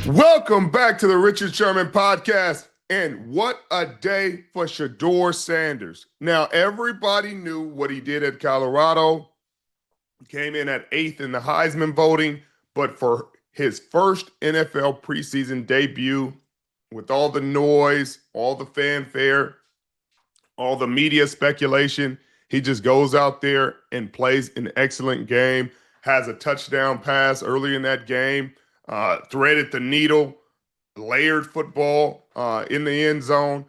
Welcome back to the Richard Sherman podcast. And what a day for Shedeur Sanders. Now, everybody knew what he did at Colorado. Came in at 8th in the Heisman voting, but for his first NFL preseason debut, with all the noise, all the fanfare, all the media speculation, he just goes out there and plays an excellent game, has a touchdown pass early in that game, threaded the needle, layered football in the end zone,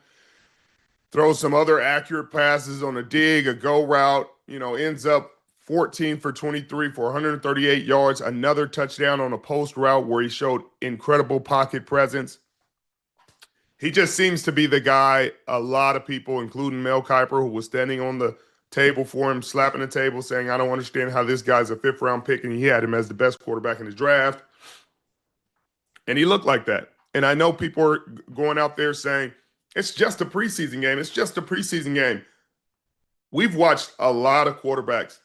throws some other accurate passes on a dig, a go route, ends up 14 for 23 for 138 yards, another touchdown on a post route where he showed incredible pocket presence. He just seems to be the guy a lot of people, including Mel Kiper, who was standing on the table for him, slapping the table, saying, I don't understand how this guy's a fifth-round pick, and he had him as the best quarterback in his draft. And he looked like that. And I know people are going out there saying, it's just a preseason game. It's just a preseason game. We've watched a lot of quarterbacks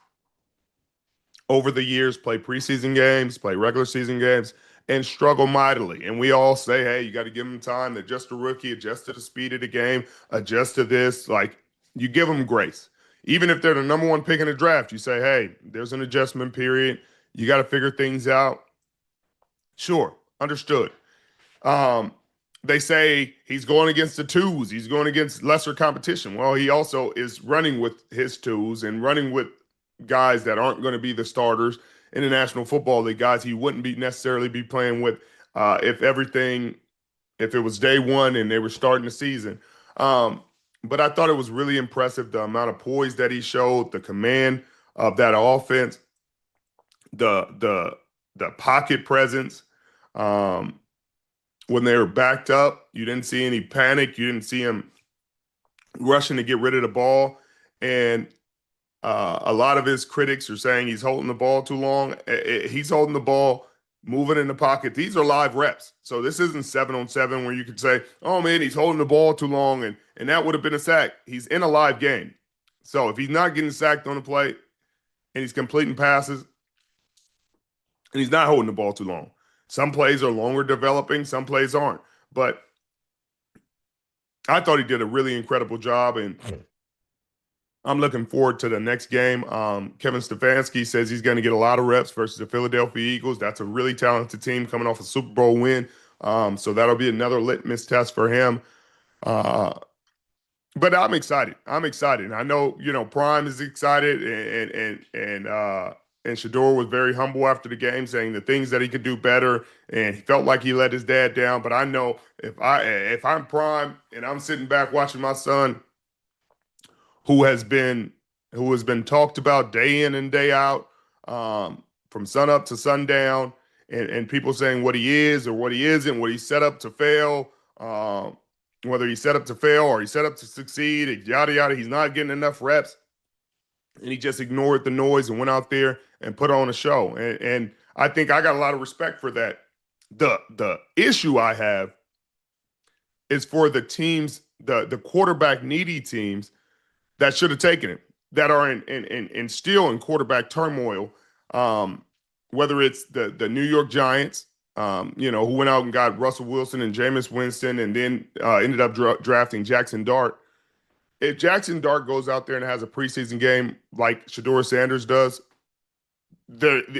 over the years play preseason games, play regular season games, and struggle mightily. And we all say, hey, you got to give him time to adjust to rookie, adjust to the speed of the game, adjust to this. Like, you give them grace. Even if they're the number one pick in the draft, you say, hey, there's an adjustment period. You got to figure things out. Sure, understood. They say he's going against the twos. He's going against lesser competition. Well, he also is running with his twos and running with guys that aren't going to be the starters in the National Football League, guys he wouldn't necessarily be playing with if it was day one and they were starting the season. But I thought it was really impressive, the amount of poise that he showed, the command of that offense, the pocket presence. When they were backed up, you didn't see any panic. You didn't see him rushing to get rid of the ball. And a lot of his critics are saying he's holding the ball too long. He's holding the ball, moving in the pocket. These are live reps. So this isn't 7-on-7 where you could say, oh, man, he's holding the ball too long, and that would have been a sack. He's in a live game. So if he's not getting sacked on the play and he's completing passes and he's not holding the ball too long, some plays are longer developing, some plays aren't. But I thought he did a really incredible job, and I'm looking forward to the next game. Kevin Stefanski says he's going to get a lot of reps versus the Philadelphia Eagles. That's a really talented team coming off a Super Bowl win. So that'll be another litmus test for him. But I'm excited. I know, Prime is excited, and Shedeur was very humble after the game, saying the things that he could do better, and he felt like he let his dad down. But I know if I'm Prime and I'm sitting back watching my son, who has been talked about day in and day out, from sun up to sundown, and people saying what he is or what he isn't, what he's set up to fail, whether he's set up to fail or he's set up to succeed, yada, yada. He's not getting enough reps. And he just ignored the noise and went out there and put on a show. And I think I got a lot of respect for that. The issue I have is for the teams, the quarterback needy teams that should have taken him, that are in still in quarterback turmoil, whether it's the New York Giants, who went out and got Russell Wilson and Jameis Winston and then ended up drafting Jackson Dart. If Jackson Dart goes out there and has a preseason game like Shedeur Sanders does,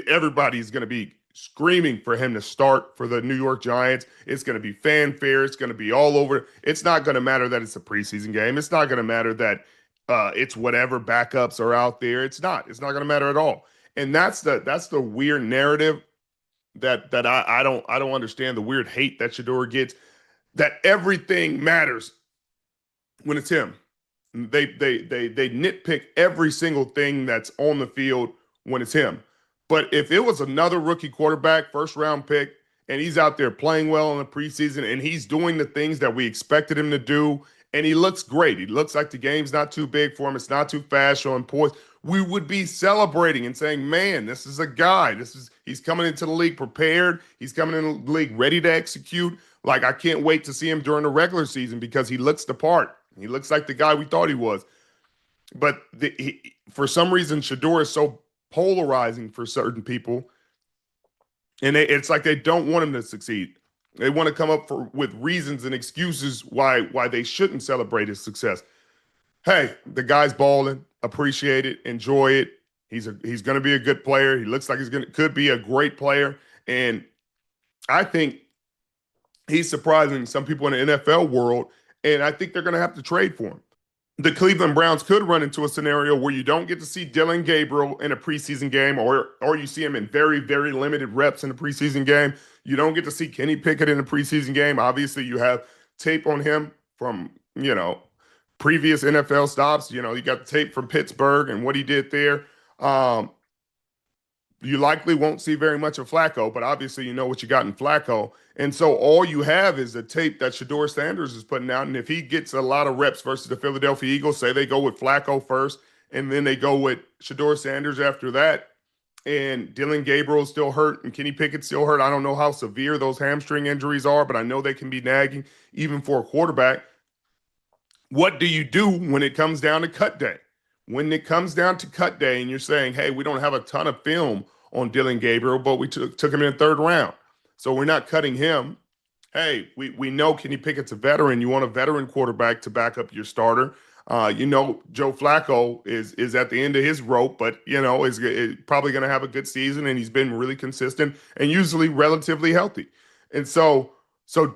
everybody's going to be screaming for him to start for the New York Giants. It's going to be fanfare. It's going to be all over. It's not going to matter that it's a preseason game. It's not going to matter that it's whatever backups are out there. It's not going to matter at all. And that's the weird narrative that I don't understand, the weird hate that Shedeur gets, that everything matters when it's him. They nitpick every single thing that's on the field when it's him. But if it was another rookie quarterback, first round pick, and he's out there playing well in the preseason and he's doing the things that we expected him to do, and he looks great. He looks like the game's not too big for him. It's not too fast, showing poise. We would be celebrating and saying, man, this is a guy. He's coming into the league prepared. He's coming in the league ready to execute. Like, I can't wait to see him during the regular season because he looks the part. He looks like the guy we thought he was. But for some reason, Shedeur is so polarizing for certain people. And it's like they don't want him to succeed. They want to come up with reasons and excuses why they shouldn't celebrate his success. Hey, the guy's balling. Appreciate it. Enjoy it. He's going to be a good player. He looks like could be a great player, and I think he's surprising some people in the NFL world. And I think they're going to have to trade for him. The Cleveland Browns could run into a scenario where you don't get to see Dillon Gabriel in a preseason game, or you see him in very, very limited reps in a preseason game. You don't get to see Kenny Pickett in a preseason game. Obviously, you have tape on him from, previous NFL stops. You got the tape from Pittsburgh and what he did there. You likely won't see very much of Flacco, but obviously you know what you got in Flacco. And so all you have is the tape that Shedeur Sanders is putting out. And if he gets a lot of reps versus the Philadelphia Eagles, say they go with Flacco first, and then they go with Shedeur Sanders after that, and Dillon Gabriel's still hurt and Kenny Pickett's still hurt. I don't know how severe those hamstring injuries are, but I know they can be nagging even for a quarterback. What do you do when it comes down to cut day? When it comes down to cut day and you're saying, hey, we don't have a ton of film on Dillon Gabriel, but we took him in the third round, so we're not cutting him. Hey, we know Kenny Pickett's a veteran. You want a veteran quarterback to back up your starter. Joe Flacco is at the end of his rope, but, is probably going to have a good season, and he's been really consistent and usually relatively healthy. And so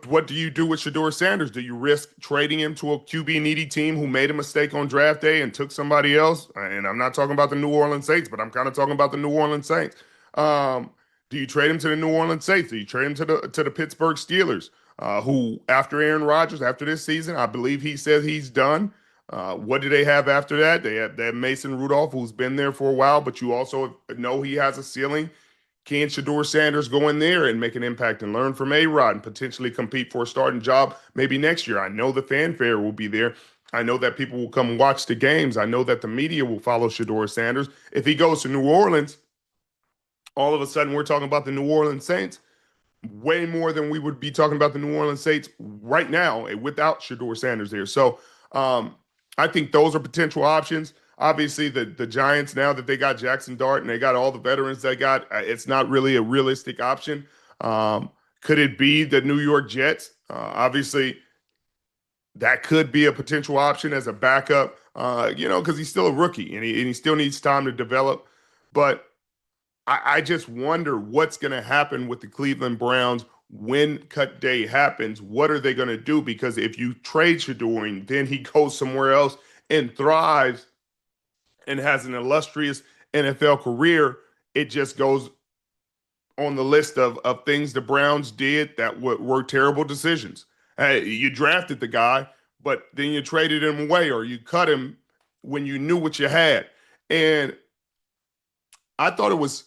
what do you do with Shedeur Sanders? Do you risk trading him to a QB-needy team who made a mistake on draft day and took somebody else? And I'm not talking about the New Orleans Saints, but I'm kind of talking about the New Orleans Saints. Do you trade him to the New Orleans Saints? Do you trade him to the Pittsburgh Steelers, who, after Aaron Rodgers, after this season, I believe he says he's done. What do they have after that? They have Mason Rudolph, who's been there for a while, but you also know he has a ceiling. Can Shedeur Sanders go in there and make an impact and learn from A-Rod and potentially compete for a starting job maybe next year? I know the fanfare will be there. I know that people will come watch the games. I know that the media will follow Shedeur Sanders. If he goes to New Orleans, all of a sudden we're talking about the New Orleans Saints way more than we would be talking about the New Orleans Saints right now without Shedeur Sanders there. So I think those are potential options. Obviously, the Giants, now that they got Jackson Dart and they got all the veterans they got, it's not really a realistic option. Could it be the New York Jets? Obviously, that could be a potential option as a backup, because he's still a rookie and he still needs time to develop. But I just wonder what's going to happen with the Cleveland Browns when cut day happens. What are they going to do? Because if you trade Shedeur and then he goes somewhere else and thrives and has an illustrious NFL career, it just goes on the list of things the Browns did that were terrible decisions. Hey, you drafted the guy, but then you traded him away or you cut him when you knew what you had. And I thought it was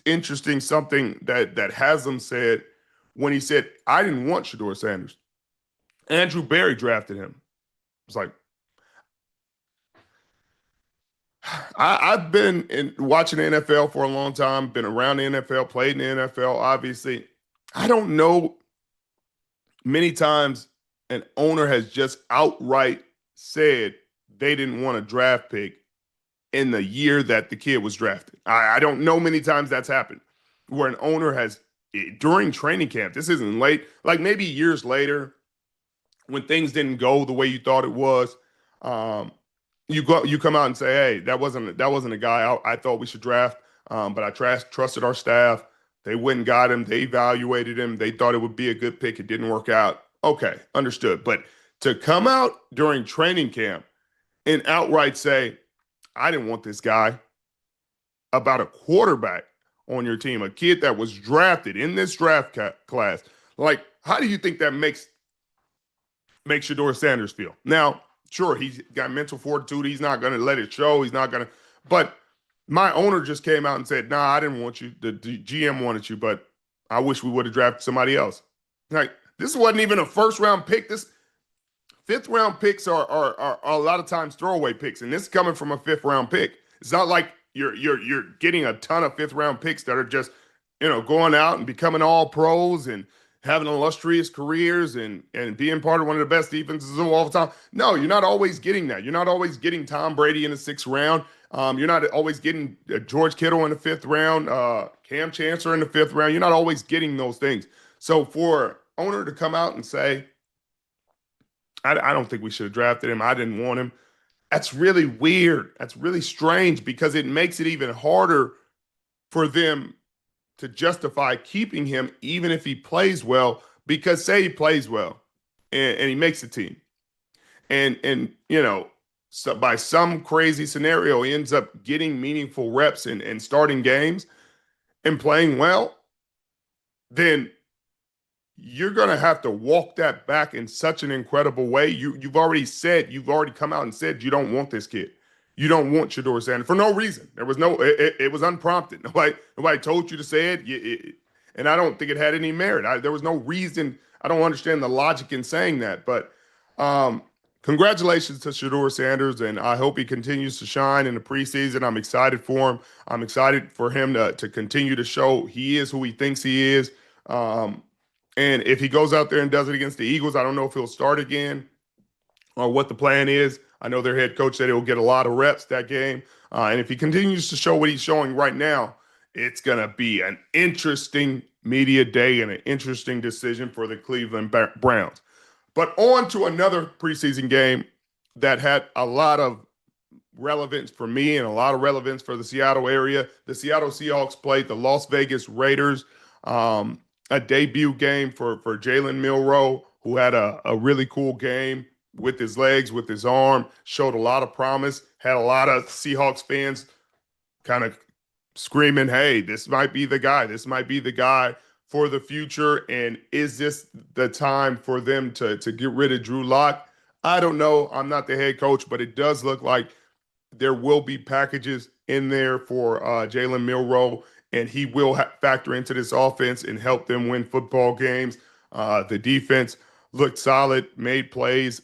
interesting something that Haslam said when he said, I didn't want Shedeur Sanders. Andrew Berry drafted him. It's like, I've been watching the NFL for a long time, been around the NFL, played in the NFL, obviously. I don't know many times an owner has just outright said they didn't want a draft pick in the year that the kid was drafted. I don't know many times that's happened where an owner has, during training camp, this isn't late, like maybe years later when things didn't go the way you thought it was, you come out and say, hey, that wasn't a guy I thought we should draft, but I trusted our staff. They went and got him. They evaluated him. They thought it would be a good pick. It didn't work out. Okay, understood. But to come out during training camp and outright say, I didn't want this guy, about a quarterback on your team, a kid that was drafted in this draft class, like, how do you think that makes Shedeur Sanders feel? Now, sure, he's got mental fortitude. He's not going to let it show. He's not going to. But my owner just came out and said, nah, I didn't want you. The GM wanted you, but I wish we would have drafted somebody else. Like, this wasn't even a first-round pick. This fifth-round picks are a lot of times throwaway picks, and this is coming from a fifth-round pick. It's not like you're getting a ton of fifth-round picks that are just, going out and becoming all pros and having illustrious careers and being part of one of the best defenses of all time. No, you're not always getting that. You're not always getting Tom Brady in the sixth round. You're not always getting George Kittle in the fifth round, Cam Chancellor in the fifth round. You're not always getting those things. So for owner to come out and say, I don't think we should have drafted him. I didn't want him. That's really weird. That's really strange because it makes it even harder for them to justify keeping him even if he plays well, because say he plays well and he makes the team. And so by some crazy scenario, he ends up getting meaningful reps and starting games and playing well, then you're going to have to walk that back in such an incredible way. You've already come out and said you don't want this kid. You don't want Shedeur Sanders for no reason. There was it was unprompted. Nobody told you to say it. And I don't think it had any merit. There was no reason. I don't understand the logic in saying that. But congratulations to Shedeur Sanders, and I hope he continues to shine in the preseason. I'm excited for him. I'm excited for him to continue to show he is who he thinks he is. And if he goes out there and does it against the Eagles, I don't know if he'll start again or what the plan is. I know their head coach said he'll get a lot of reps that game. And if he continues to show what he's showing right now, it's going to be an interesting media day and an interesting decision for the Cleveland Browns. But on to another preseason game that had a lot of relevance for me and a lot of relevance for the Seattle area. The Seattle Seahawks played the Las Vegas Raiders. A debut game for Jalen Milroe, who had a really cool game with his legs, with his arm, showed a lot of promise, had a lot of Seahawks fans kind of screaming, hey, this might be the guy. This might be the guy for the future. And is this the time for them to get rid of Drew Lock? I don't know. I'm not the head coach, but it does look like there will be packages in there for Jalen Milroe, and he will factor into this offense and help them win football games. The defense looked solid, made plays.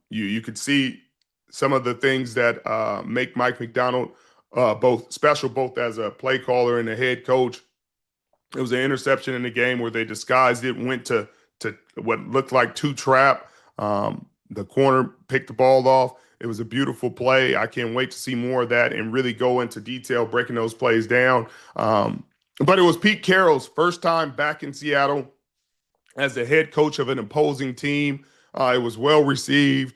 You could see some of the things that make Mike Macdonald both special, both as a play caller and a head coach. It was an interception in the game where they disguised it, went to what looked like two trap. The corner picked the ball off. It was a beautiful play. I can't wait to see more of that and really go into detail breaking those plays down. But it was Pete Carroll's first time back in Seattle as the head coach of an opposing team. It was well received.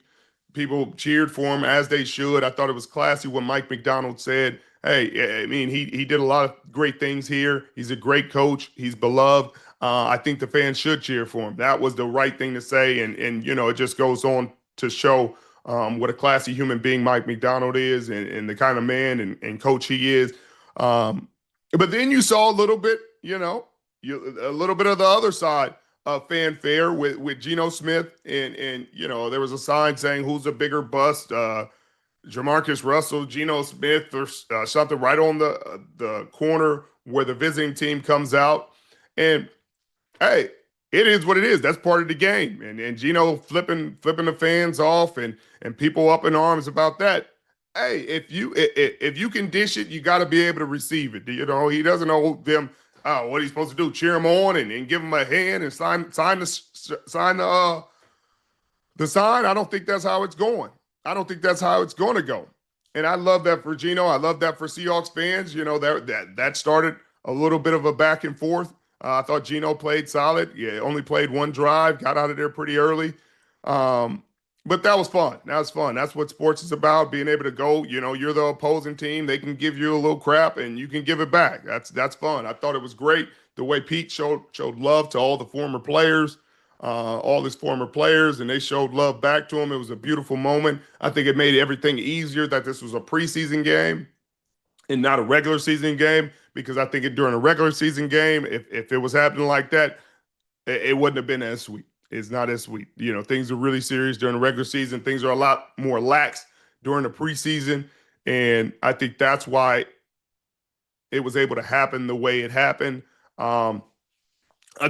People cheered for him, as they should. I thought it was classy when Mike Macdonald said, hey, I mean, he did a lot of great things here. He's a great coach. He's beloved. I think the fans should cheer for him. That was the right thing to say. And it just goes on to show what a classy human being Mike Macdonald is and the kind of man and coach he is. But then you saw a little bit, a little bit of the other side of fanfare with Geno Smith. And there was a sign saying, who's a bigger bust, Jamarcus Russell, Geno Smith, or something right on the corner where the visiting team comes out. And, hey, it is what it is. That's part of the game. And Geno flipping the fans off and people up in arms about that. Hey, if you can dish it, you got to be able to receive it. He doesn't owe them what he's supposed to do. Cheer him on and give him a hand and sign the sign. I don't think that's how it's going. I don't think that's how it's going to go. And I love that for Geno. I love that for Seahawks fans. That started a little bit of a back and forth. I thought Geno played solid. Yeah, only played one drive, got out of there pretty early. But that was fun. That was fun. That's what sports is about, being able to go, you're the opposing team. They can give you a little crap and you can give it back. That's fun. I thought it was great the way Pete showed love to all the former players, all his former players, and they showed love back to him. It was a beautiful moment. I think it made everything easier that this was a preseason game and not a regular season game, because I think during a regular season game, if it was happening like that, it wouldn't have been as sweet. It's not as sweet. Things are really serious during the regular season. Things are a lot more lax during the preseason. And I think that's why it was able to happen the way it happened. A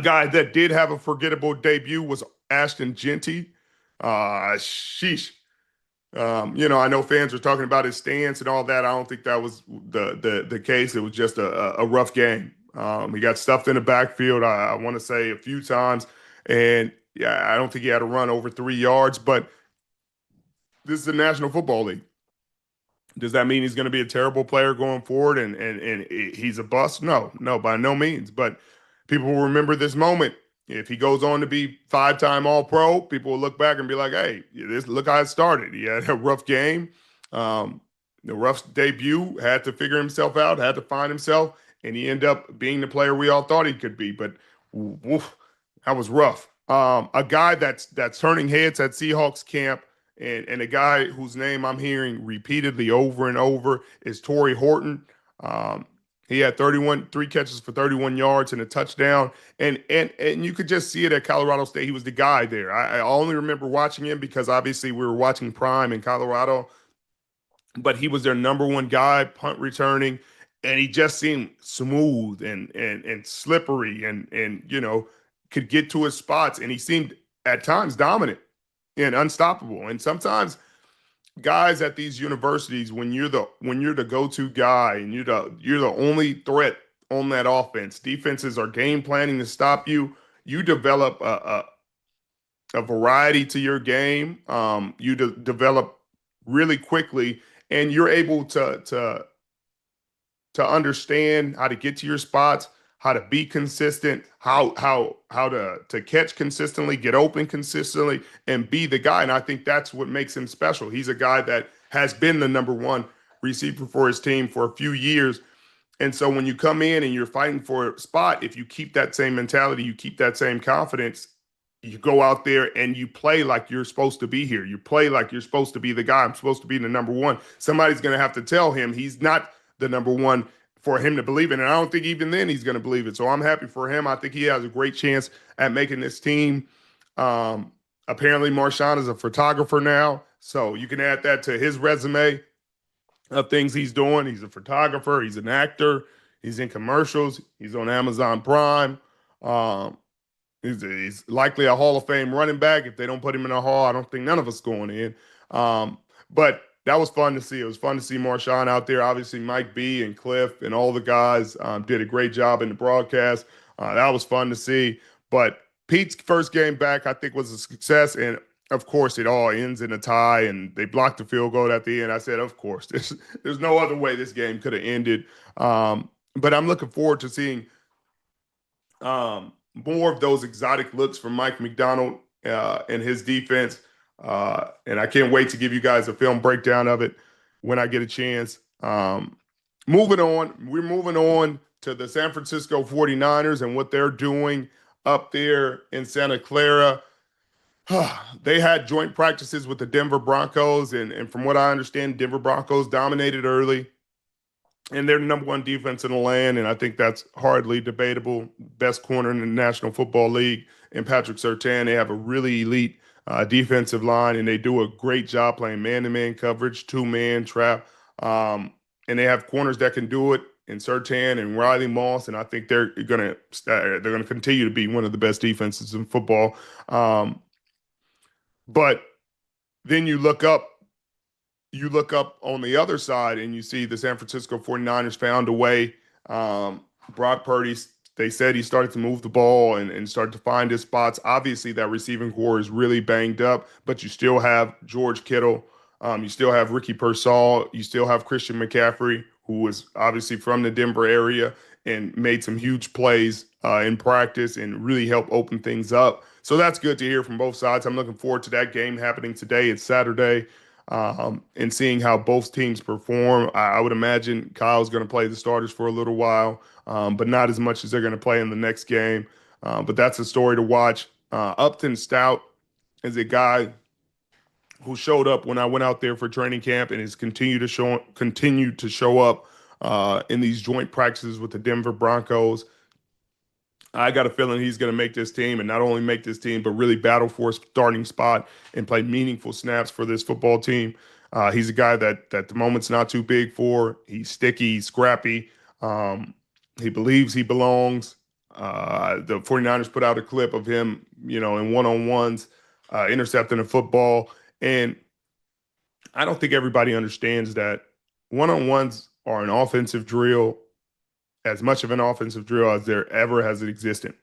guy that did have a forgettable debut was Ashton Jeanty. Sheesh. I know fans are talking about his stance and all that. I don't think that was the case. It was just a rough game. He got stuffed in the backfield, I want to say, a few times. And, yeah, I don't think he had to run over 3 yards. But this is the National Football League. Does that mean he's going to be a terrible player going forward and he's a bust? No, by no means. But people will remember this moment If he goes on to be 5-time All-Pro, people will look back and be like, hey, look how it started. He had a rough game. Um, the rough debut, had to figure himself out, had to find himself, and he ended up being the player we all thought he could be. But woof, that was rough. A guy that's turning heads at Seahawks camp, and a guy whose name I'm hearing repeatedly over and over is Torrey Horton. Um, he had 3 catches for 31 yards and a touchdown. And you could just see it at Colorado State. He was the guy there. I only remember watching him because obviously we were watching Prime in Colorado, but he was their number one guy, punt returning, and he just seemed smooth and slippery and could get to his spots, and he seemed at times dominant and unstoppable. And sometimes guys at these universities, when you're the go-to guy and you're the only threat on that offense, defenses are game planning to stop you. You develop a variety to your game. You develop really quickly, and you're able to understand how to get to your spots, how to be consistent, how to catch consistently, get open consistently, and be the guy. And I think that's what makes him special. He's a guy that has been the number one receiver for his team for a few years. And so when you come in and you're fighting for a spot, if you keep that same mentality, you keep that same confidence, you go out there and you play like you're supposed to be here. You play like you're supposed to be the guy. I'm supposed to be the number one. Somebody's going to have to tell him he's not the number one for him to believe in. And I don't think even then he's going to believe it. So I'm happy for him. I think he has a great chance at making this team. Apparently Marshawn is a photographer now, so you can add that to his resume of things he's doing. He's a photographer. He's an actor. He's in commercials. He's on Amazon Prime. He's likely a Hall of Fame running back. If they don't put him in a Hall, I don't think none of us going in. But that was fun to see. It was fun to see Marshawn out there. Obviously, Mike B and Cliff and all the guys did a great job in the broadcast. That was fun to see. But Pete's first game back, I think, was a success. And, of course, it all ends in a tie, and they blocked the field goal at the end. I said, of course. There's no other way this game could have ended. But I'm looking forward to seeing more of those exotic looks from Mike McDonald and his defense. And I can't wait to give you guys a film breakdown of it when I get a chance. Moving on, we're moving on to the San Francisco 49ers and what they're doing up there in Santa Clara. They had joint practices with the Denver Broncos, and from what I understand, Denver Broncos dominated early. And they're the number one defense in the land, and I think that's hardly debatable. Best corner in the National Football League in Patrick Surtain. They have a really elite defensive line, and they do a great job playing man-to-man coverage, two-man trap. And they have corners that can do it in Surtain and Riley Moss, and I think they're gonna continue to be one of the best defenses in football. But then you look up on the other side and you see the San Francisco 49ers found a way. Brock Purdy, they said he started to move the ball and started to find his spots. Obviously, that receiving core is really banged up, but you still have George Kittle. You still have Ricky Pearsall. You still have Christian McCaffrey, who was obviously from the Denver area and made some huge plays in practice and really helped open things up. So that's good to hear from both sides. I'm looking forward to that game happening today. It's Saturday. And seeing how both teams perform. I would imagine Kyle's going to play the starters for a little while, but not as much as they're going to play in the next game. But that's a story to watch. Upton Stout is a guy who showed up when I went out there for training camp and has continued to show up in these joint practices with the Denver Broncos. I got a feeling he's going to make this team, and not only make this team, but really battle for a starting spot and play meaningful snaps for this football team. He's a guy that the moment's not too big for. He's sticky, he's scrappy. He believes he belongs. The 49ers put out a clip of him, in one-on-ones, intercepting a football. And I don't think everybody understands that one-on-ones are an offensive drill, as much of an offensive drill as there ever has existed.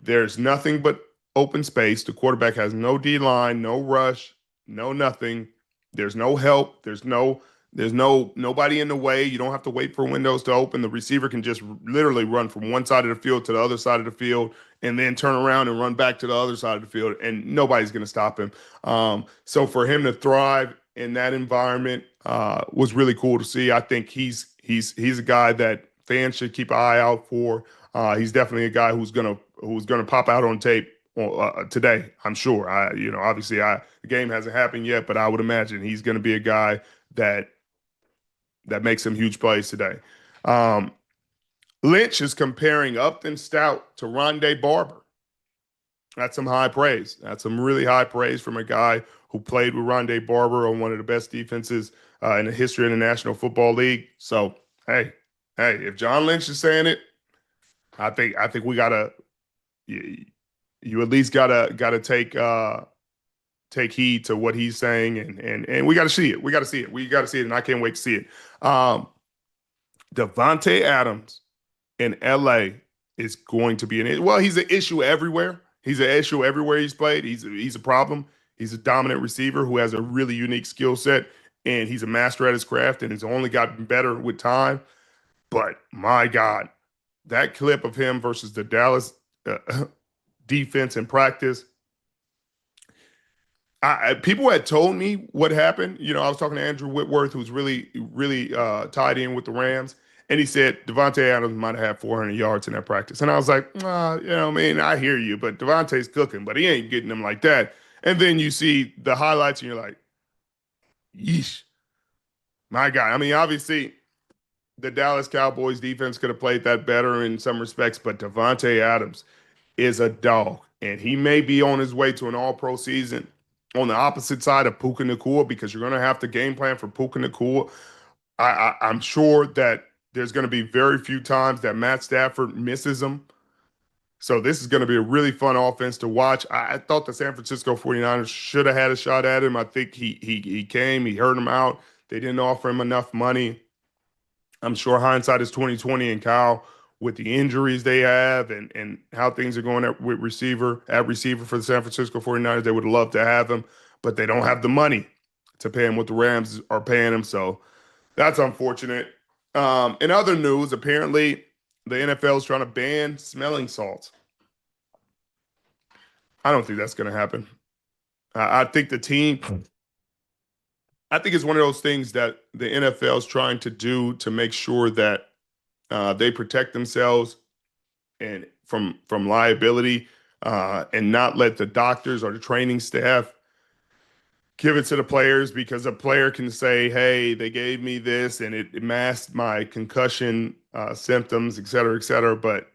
There's nothing but open space. The quarterback has no D-line, no rush, no nothing. There's no help. There's no There's nobody in the way. You don't have to wait for windows to open. The receiver can just literally run from one side of the field to the other side of the field and then turn around and run back to the other side of the field, and nobody's going to stop him. So for him to thrive in that environment was really cool to see. I think he's a guy that fans should keep an eye out for. He's definitely a guy who's gonna pop out on tape today. I'm sure. Obviously, the game hasn't happened yet, but I would imagine he's going to be a guy that makes some huge plays today. Lynch is comparing Upton Stout to Ronde Barber. That's some high praise. That's some really high praise from a guy who played with Ronde Barber on one of the best defenses in the history of the National Football League. So, hey, if John Lynch is saying it, I think we gotta. You at least gotta take heed to what he's saying, and we got to see it. We got to see it, and I can't wait to see it. Davante Adams in L.A. is going to be he's an issue everywhere. He's an issue everywhere he's played. He's a problem. He's a dominant receiver who has a really unique skill set, and he's a master at his craft, and has only gotten better with time. But my God, that clip of him versus the Dallas defense in practice. People had told me what happened. I was talking to Andrew Whitworth, who's really, really tied in with the Rams, and he said Davante Adams might have had 400 yards in that practice. And I was like, I hear you, but Davante's cooking, but he ain't getting them like that. And then you see the highlights, and you're like, yeesh, my God. I mean, obviously, the Dallas Cowboys defense could have played that better in some respects, but Davante Adams is a dog, and he may be on his way to an all-pro season on the opposite side of Puka Nacua, because you're going to have to game plan for Puka Nacua. I'm sure that there's going to be very few times that Matt Stafford misses him. So this is going to be a really fun offense to watch. I thought the San Francisco 49ers should have had a shot at him. I think he heard him out. They didn't offer him enough money. I'm sure hindsight is 2020, and Kyle, with the injuries they have and how things are going at receiver for the San Francisco 49ers, they would love to have him, but they don't have the money to pay him what the Rams are paying him. So that's unfortunate. In other news, apparently the NFL is trying to ban smelling salts. I don't think that's going to happen. I think it's one of those things that the NFL is trying to do to make sure that they protect themselves and from liability, and not let the doctors or the training staff give it to the players, because a player can say, hey, they gave me this and it masked my concussion symptoms, et cetera, et cetera. But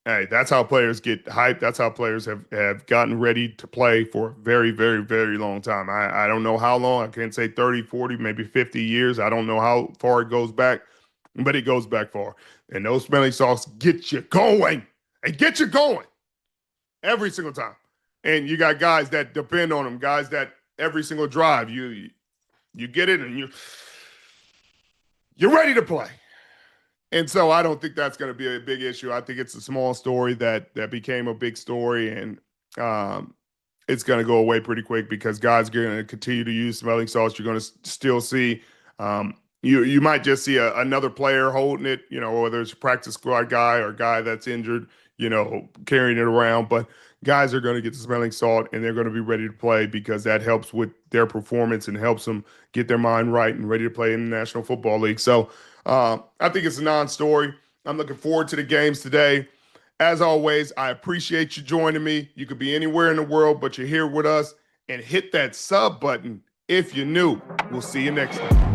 hey, that's how players get hyped. That's how players have gotten ready to play for a very, very, very long time. I don't know how long. I can't say 30, 40, maybe 50 years. I don't know how far it goes back, but it goes back far. And those smelling salts get you going. They get you going every single time. And you got guys that depend on them, guys that every single drive, you get it and you're ready to play. And so I don't think that's going to be a big issue. I think it's a small story that became a big story, and it's going to go away pretty quick, because guys are going to continue to use smelling salts. You're going to still see you might just see another player holding it, whether it's a practice squad guy or a guy that's injured, carrying it around. But guys are going to get the smelling salt, and they're going to be ready to play, because that helps with their performance and helps them get their mind right and ready to play in the National Football League. So I think it's a non-story. I'm looking forward to the games today. As always, I appreciate you joining me. You could be anywhere in the world, but you're here with us. And hit that sub button if you're new. We'll see you next time.